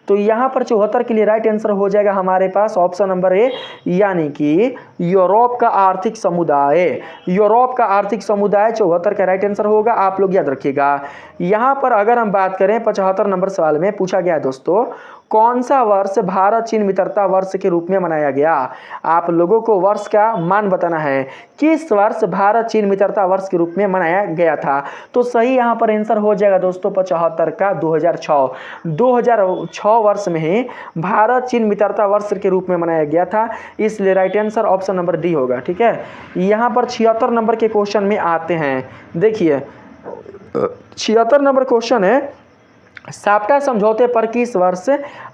तो यहाँ पर 74 के लिए राइट आंसर हो जाएगा हमारे पास ऑप्शन नंबर ए, यानी कि यूरोप का आर्थिक समुदाय। यूरोप का आर्थिक समुदाय 74 का राइट आंसर होगा, आप लोग याद रखिएगा। यहाँ पर अगर हम बात करें 75 नंबर सवाल में पूछा गया है दोस्तों, कौन सा वर्ष भारत चीन मित्रता वर्ष के रूप में मनाया गया? आप लोगों को वर्ष का मान बताना है, किस वर्ष भारत चीन मित्रता वर्ष के रूप में मनाया गया था? तो सही यहाँ पर आंसर हो जाएगा दोस्तों 75 का 2006 वर्ष में ही भारत चीन मित्रता वर्ष के रूप में मनाया गया था, इसलिए right answer option number D होगा। ठीक है, यहाँ पर 76 नंबर के क्वेश्चन में आते हैं। देखिए 76 नंबर क्वेश्चन है, साप्टा समझौते पर किस वर्ष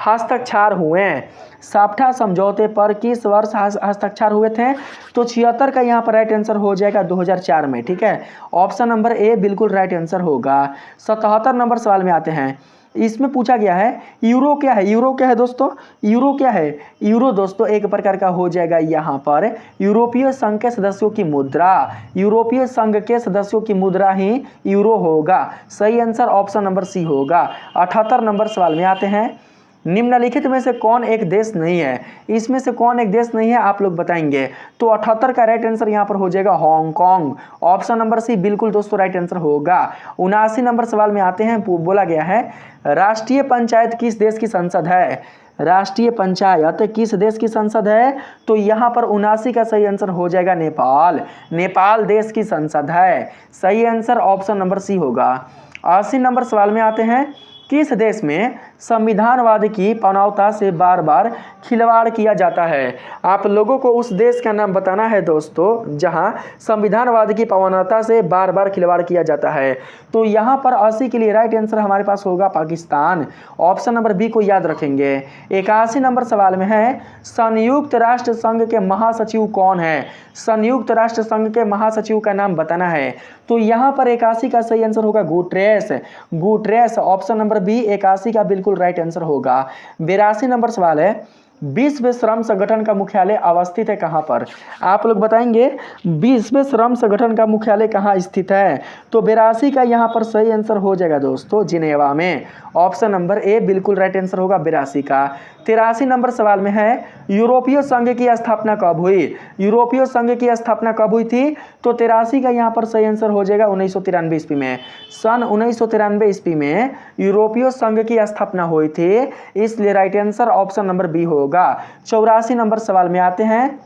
हस्ताक्षर हुए? साप्टा समझौते पर किस वर्ष हस्ताक्षर हुए थे? तो 76 का यहाँ पर राइट आंसर हो जाएगा 2004 में। ठीक है, ऑप्शन नंबर ए बिल्कुल राइट आंसर होगा। 77 नंबर सवाल में आते हैं, इसमें पूछा गया है यूरो क्या है? यूरो क्या है दोस्तों? यूरो क्या है? यूरो दोस्तों एक प्रकार का हो जाएगा यहाँ पर यूरोपीय संघ के सदस्यों की मुद्रा। यूरोपीय संघ के सदस्यों की मुद्रा ही यूरो होगा। सही आंसर ऑप्शन नंबर सी होगा। 78 नंबर सवाल में आते हैं, निम्नलिखित में से कौन एक देश नहीं है? इसमें से कौन एक देश नहीं है आप लोग बताएंगे। तो 78 का राइट आंसर यहाँ पर हो जाएगा हांगकांग। ऑप्शन नंबर सी बिल्कुल दोस्तों राइट आंसर होगा। 79 नंबर सवाल में आते हैं, बोला गया है राष्ट्रीय पंचायत किस देश की संसद है? राष्ट्रीय पंचायत किस देश की संसद है? तो यहाँ पर 79 का सही आंसर हो जाएगा नेपाल। नेपाल देश की संसद है। सही आंसर ऑप्शन नंबर सी होगा। 80 नंबर सवाल में आते हैं, किस देश में संविधानवाद की पनौता से बार बार खिलवाड़ किया जाता है? आप लोगों को उस देश का नाम बताना है दोस्तों जहां संविधानवाद की पवनता से बार बार खिलवाड़ किया जाता है। तो यहां पर 80 के लिए राइट आंसर हमारे पास होगा पाकिस्तान। ऑप्शन नंबर बी को याद रखेंगे। 81 नंबर सवाल में है, संयुक्त राष्ट्र संघ के महासचिव कौन है? संयुक्त राष्ट्र संघ के महासचिव का नाम बताना है। तो यहाँ पर 81 का सही आंसर होगा Guterres. Guterres option number B 81 का बिल्कुल राइट आंसर होगा। 82 नंबर सवाल है, विश्व श्रम संगठन का मुख्यालय अवस्थित है कहाँ पर? आप लोग बताएंगे विश्व श्रम संगठन का मुख्यालय कहाँ स्थित है? तो 82 का यहाँ पर सही आंसर हो जाएगा दोस्तों जिनेवा में। ऑप्शन नंबर ए बिल्कुल राइट आंसर होगा 82 का। 83 नंबर सवाल में है, यूरोपीय संघ की स्थापना कब हुई? यूरोपीय संघ की स्थापना कब हुई थी? तो 83 का यहाँ पर सही आंसर हो जाएगा 1993 ईस्वी में। सन 1993 ईस्वी में यूरोपीय संघ की स्थापना हुई थी, इसलिए right answer option number B होगा। 84 नंबर सवाल में आते हैं,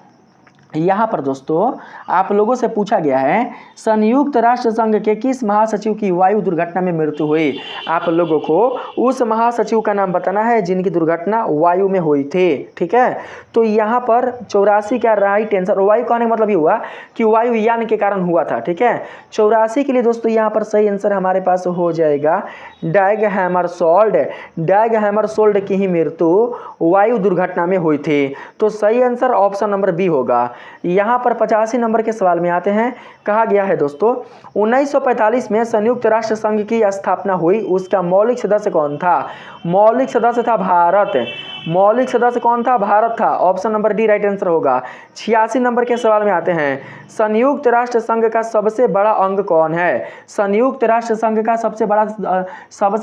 यहाँ पर दोस्तों आप लोगों से पूछा गया है, संयुक्त राष्ट्र संघ के किस महासचिव की वायु दुर्घटना में मृत्यु हुई? आप लोगों को उस महासचिव का नाम बताना है जिनकी दुर्घटना वायु में हुई थी। ठीक है, तो यहाँ पर 84 का राइट आंसर, वायु कहने का मतलब ये हुआ कि वायुयान के कारण हुआ था। ठीक है, 84 के लिए दोस्तों यहाँ पर सही आंसर हमारे पास हो जाएगा डैग हैमरशोल्ड। डैग हैमरशोल्ड की ही मृत्यु वायु दुर्घटना में हुई थी। तो सही आंसर ऑप्शन नंबर बी होगा। यहाँ पर 85 नंबर के सवाल में आते हैं, कहा गया है दोस्तों 1945 में संयुक्त राष्ट्र संघ की स्थापना हुई, उसका मौलिक सदस्य कौन था? मौलिक सदस्य था भारत। मौलिक सदस्य कौन था? भारत था। Option number D right answer होगा। 86 नंबर के सवाल में आते हैं, संयुक्त राष्ट्र संघ का सबसे बड़ा अंग कौन है? संयुक्त राष्ट्र संघ का सबसे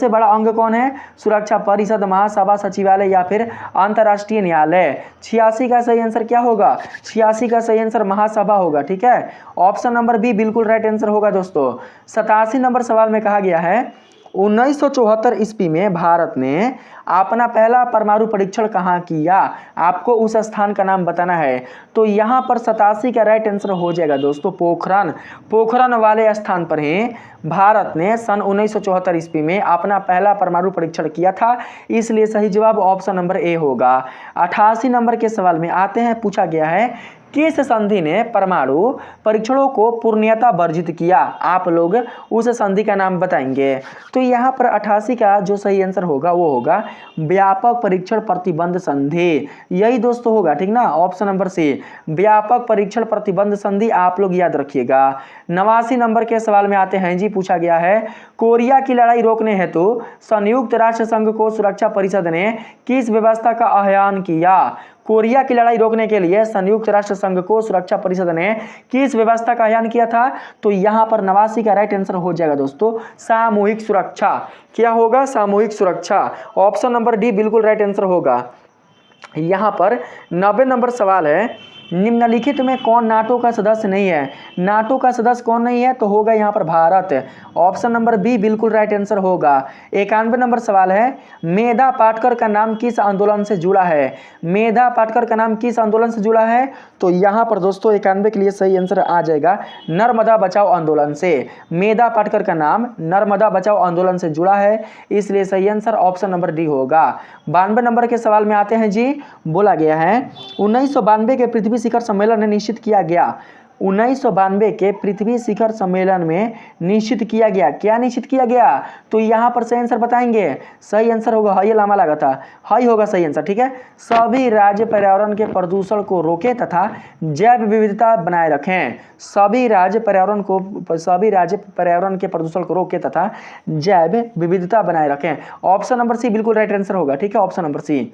बड़ा अंग कौन है? सुरक्षा परिषद, महासभा, सचिवालय या फिर अंतर्राष्ट्रीय न्यायालय? 86 का सही आंसर क्या होगा? 86 का सही आंसर महासभा होगा। ठीक है, ऑप्शन नंबर बी बिल्कुल राइट आंसर होगा दोस्तों। 87 नंबर सवाल में कहा गया है, 1974 ईस्वी में भारत ने अपना पहला परमाणु परीक्षण कहाँ किया, आपको उस स्थान का नाम बताना है। तो यहाँ पर 87 का राइट आंसर हो जाएगा दोस्तों पोखरण। पोखरण वाले स्थान पर ही भारत ने सन 1974 ईस्वी में अपना पहला परमाणु परीक्षण किया था, इसलिए सही जवाब ऑप्शन नंबर ए होगा। 88 नंबर के सवाल में आते हैं, पूछा गया है किस संधि ने परमाणु परीक्षणों को पूर्णतः वर्जित किया, आप लोग उस संधि का नाम बताएंगे। तो यहाँ पर 88 का जो सही आंसर होगा वो होगा व्यापक परीक्षण प्रतिबंध संधि, यही दोस्तों होगा, ठीक ना, ऑप्शन नंबर सी व्यापक परीक्षण प्रतिबंध संधि, आप लोग याद रखिएगा। 89 नंबर के सवाल में आते हैं जी, पूछा गया है कोरिया की लड़ाई रोकने हेतु संयुक्त राष्ट्र संघ को सुरक्षा परिषद ने किस व्यवस्था का आह्वान किया। कोरिया की लड़ाई रोकने के लिए संयुक्त राष्ट्र संघ को सुरक्षा परिषद ने किस व्यवस्था का आह्वान किया था। तो यहाँ पर 89 का राइट आंसर हो जाएगा दोस्तों सामूहिक सुरक्षा। क्या होगा, सामूहिक सुरक्षा, ऑप्शन नंबर डी बिल्कुल राइट आंसर होगा। यहाँ पर 90 नंबर सवाल है निम्नलिखित में कौन नाटो का सदस्य नहीं है। नाटो का सदस्य कौन नहीं है, तो होगा यहाँ पर भारत, ऑप्शन नंबर बी बिल्कुल राइट आंसर होगा। 91 नंबर सवाल है मेधा पाटकर का नाम किस आंदोलन से जुड़ा है। मेधा पाटकर का नाम किस आंदोलन से जुड़ा है, तो यहाँ पर दोस्तों 91 के लिए सही आंसर आ जाएगा नर्मदा बचाओ आंदोलन से। मेधा पाटकर का नाम नर्मदा बचाओ आंदोलन से जुड़ा है, इसलिए सही आंसर ऑप्शन नंबर डी होगा। 92 नंबर के सवाल में आते हैं जी, बोला गया है 1992 के पृथ्वी शिखर सम्मेलन में निश्चित किया गया। 1992 के पृथ्वी शिखर सम्मेलन में निश्चित किया गया, क्या निश्चित किया गया, तो यहाँ पर सही आंसर बताएंगे। सही आंसर होगा हाई, लामा लगा था, हाई होगा सही आंसर, ठीक है। सभी राज्य पर्यावरण के प्रदूषण को रोकें तथा जैव विविधता बनाए रखें। सभी राज्य पर्यावरण के प्रदूषण को रोकें तथा जैव विविधता बनाए रखें, ऑप्शन नंबर सी बिल्कुल राइट आंसर होगा, ठीक है, ऑप्शन नंबर सी।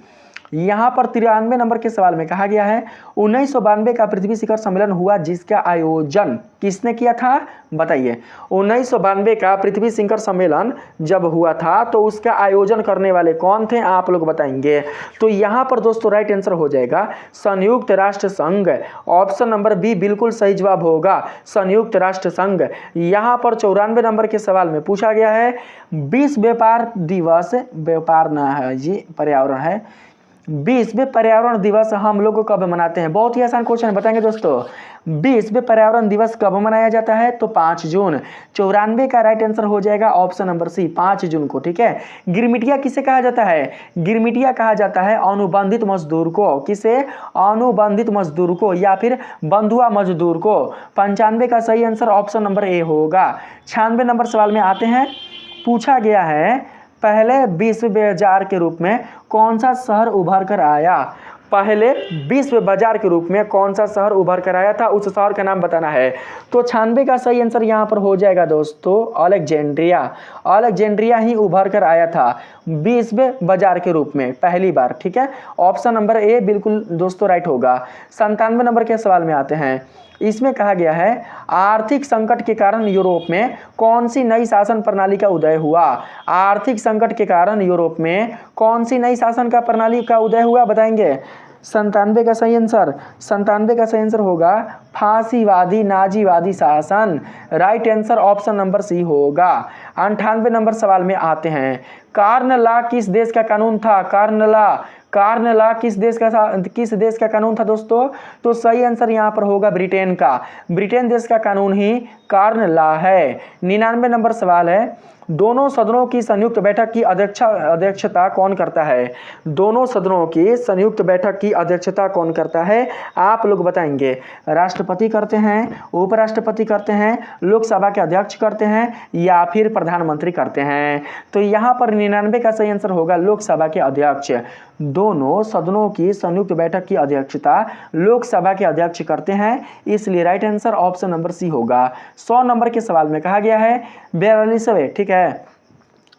यहाँ पर 93 नंबर के सवाल में कहा गया है 1992 का पृथ्वी शिखर सम्मेलन हुआ जिसका आयोजन किसने किया था, बताइए। 1992 का पृथ्वी शिखर सम्मेलन जब हुआ था तो उसका आयोजन करने वाले कौन थे, आप लोग बताएंगे। तो यहाँ पर दोस्तों राइट आंसर हो जाएगा संयुक्त राष्ट्र संघ, ऑप्शन नंबर बी बिल्कुल सही जवाब होगा, संयुक्त राष्ट्र संघ। यहाँ पर 94 नंबर के सवाल में पूछा गया है विश्व व्यापार दिवस, व्यापार ना है जी, पर्यावरण है, विश्व पर्यावरण दिवस हम लोग कब मनाते हैं। बहुत ही आसान क्वेश्चन बताएंगे दोस्तों, विश्व पर्यावरण दिवस कब मनाया जाता है, तो 5 जून। 94 का राइट आंसर हो जाएगा ऑप्शन नंबर सी 5 जून को, ठीक है। गिरमिटिया किसे कहा जाता है, गिरमिटिया कहा जाता है अनुबंधित मजदूर को, किसे, अनुबंधित मजदूर को या फिर बंधुआ मजदूर को। 95 का सही आंसर ऑप्शन नंबर ए होगा। 96 नंबर सवाल में आते हैं, पूछा गया है पहले विश्व बाजार के रूप में कौन सा शहर उभर कर आया। पहले विश्व बाजार के रूप में कौन सा शहर उभर कर आया था, उस शहर का नाम बताना है। तो 96 का सही आंसर यहाँ पर हो जाएगा दोस्तों अलेक्जेंड्रिया। अलेक्जेंड्रिया ही उभर कर आया था विश्व बाजार के रूप में पहली बार, ठीक है, ऑप्शन नंबर ए बिल्कुल दोस्तों राइट होगा। 97 नंबर के सवाल में आते हैं, इसमें कहा गया है आर्थिक संकट के कारण यूरोप में कौन सी नई शासन प्रणाली का उदय हुआ। आर्थिक संकट के कारण यूरोप में कौन सी नई शासन का प्रणाली का उदय हुआ, बताएंगे। 97 का सही आंसर, 97 का सही आंसर होगा फांसीवादी नाजीवादी शासन, right answer option number C होगा। 98 नंबर सवाल में आते हैं, कार्न लॉ किस देश का कानून था। कार्न लॉ किस देश का कानून था दोस्तों, तो सही आंसर यहाँ पर होगा ब्रिटेन का। ब्रिटेन देश का कानून ही कार्न लॉ है। 99 नंबर सवाल है, दोनों सदनों की संयुक्त बैठक की अध्यक्षता कौन करता है। दोनों सदनों की संयुक्त बैठक की अध्यक्षता कौन करता है, आप लोग बताएंगे। राष्ट्रपति करते हैं, उपराष्ट्रपति करते हैं, लोकसभा के अध्यक्ष करते हैं या फिर प्रधानमंत्री करते हैं। तो यहाँ पर 99 का सही आंसर होगा लोकसभा के अध्यक्ष। दोनों सदनों की संयुक्त बैठक की अध्यक्षता लोकसभा के अध्यक्ष करते हैं, इसलिए right answer option number C होगा। 100 नंबर के सवाल में कहा गया है 42वें, ठीक है,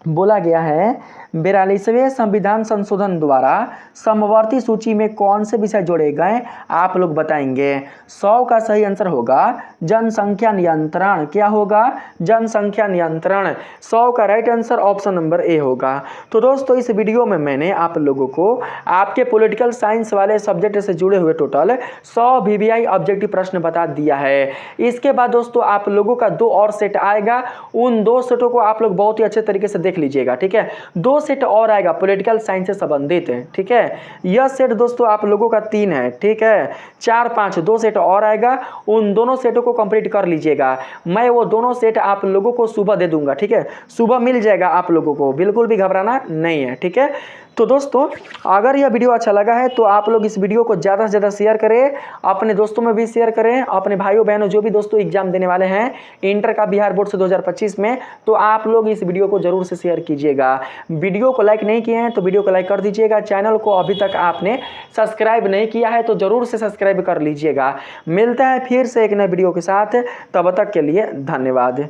बोला गया है 42वें संविधान संशोधन द्वारा समवर्ती सूची में कौन से विषय जोड़े गए, आप लोग बताएंगे। 100 का सही आंसर होगा जनसंख्या नियंत्रण। क्या होगा, जनसंख्या नियंत्रण। 100 का right answer option number A होगा। तो दोस्तों इस वीडियो में मैंने आप लोगों को आपके पॉलिटिकल साइंस वाले सब्जेक्ट से जुड़े हुए टोटल 100 VVI ऑब्जेक्टिव प्रश्न बता दिया है। इसके बाद दोस्तों आप लोगों का 2 और सेट आएगा, उन 2 सेटों को आप लोग बहुत ही अच्छे तरीके से देख लीजिएगा, ठीक है। 2 सेट और आएगा पॉलिटिकल साइंस से संबंधित, ठीक है। यह सेट दोस्तों आप लोगों का 3 है, ठीक है। 4 5 2 सेट और आएगा, उन दोनों सेटों को कंप्लीट कर लीजिएगा। मैं वो दोनों सेट आप लोगों को सुबह दे दूंगा, ठीक है। सुबह मिल जाएगा आप लोगों को, बिल्कुल भी घबराना नहीं है, ठीक है। तो दोस्तों अगर यह वीडियो अच्छा लगा है तो आप लोग इस वीडियो को ज़्यादा से ज़्यादा शेयर करें, अपने दोस्तों में भी शेयर करें, अपने भाइयों बहनों जो भी दोस्तों एग्जाम देने वाले हैं इंटर का बिहार बोर्ड से 2025 में, तो आप लोग इस वीडियो को जरूर से शेयर कीजिएगा। वीडियो को लाइक नहीं किए हैं तो वीडियो को लाइक कर दीजिएगा। चैनल को अभी तक आपने सब्सक्राइब नहीं किया है तो जरूर से सब्सक्राइब कर लीजिएगा। मिलता है फिर से एक नए वीडियो के साथ, तब तक के लिए धन्यवाद।